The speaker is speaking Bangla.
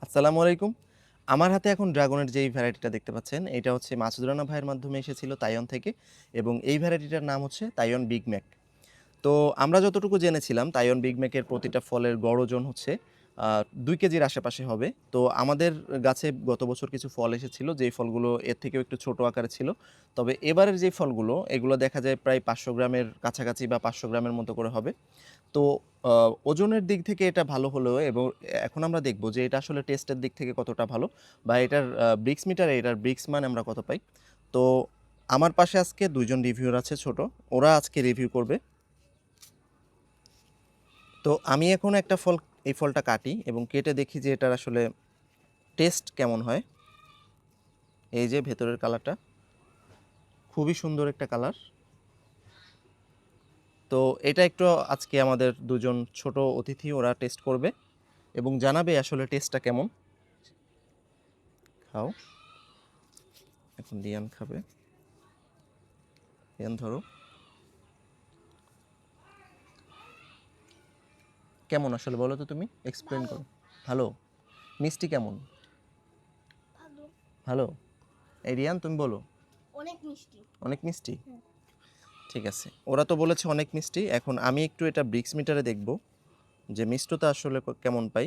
আসসালামু আলাইকুম। আমার হাতে এখন ড্রাগনের যেই ভ্যারাইটিটা দেখতে পাচ্ছেন, এইটা হচ্ছে মাসুদ রানা ভাইয়ের মাধ্যমে এসেছিল তাইওয়ান থেকে এবং এই ভ্যারাইটিটার নাম হচ্ছে তাইওয়ান বিগ ম্যাক। তো আমরা যতটুকু জেনেছিলাম তাইওয়ান বিগ ম্যাকের প্রতিটা ফলের গড় ওজন হচ্ছে ২ কেজির আশেপাশে হবে। তো আমাদের গাছে গত বছর কিছু ফল এসেছিল, যেই ফলগুলো এর থেকেও একটু ছোট আকারে ছিল। তবে এবারের যে ফলগুলো, এগুলো দেখা যায় প্রায় ৫০০ গ্রামের কাছাকাছি বা ৫০০ গ্রামের মতো করে হবে। তো আ ওজনের দিক থেকে এটা ভালো হলেও এবং এখন আমরা দেখব যে এটা আসলে টেস্টের দিক থেকে কতটা ভালো বা এটার ব্রিক্স মিটারে এটার ব্রিক্স মান আমরা কত পাই। তো আমার পাশে আজকে ২ জন রিভিউয়ার আছে ছোট। ওরা আজকে রিভিউ করবে। তো আমি এখন একটা ফল এই ফলটা কাটি এবং কেটে দেখি যে এটার আসলে টেস্ট কেমন হয়। এই যে ভেতরের কালারটা খুবই সুন্দর একটা কালার। তো এটা একটু আজকে আমাদের ২ জন ছোট অতিথি ওরা টেস্ট করবে এবং জানাবে আসলে টেস্টটা কেমন। খাও। এখন রিয়ান খাবে। রিয়ান ধরো। কেমন আসলে বলো তো, তুমি এক্সপ্লেন ভালো। করো। ভালো? মিষ্টি কেমন? ভালো। ভালো? এই রিয়ান তুমি বলো। অনেক মিষ্টি। অনেক মিষ্টি? হুম। ঠিক আছে। ওরা তো বলেছে অনেক মিষ্টি। এখন আমি একটু এটা ব্রিক্স মিটারে দেখব যে মিষ্টতা আসলে কেমন পাই।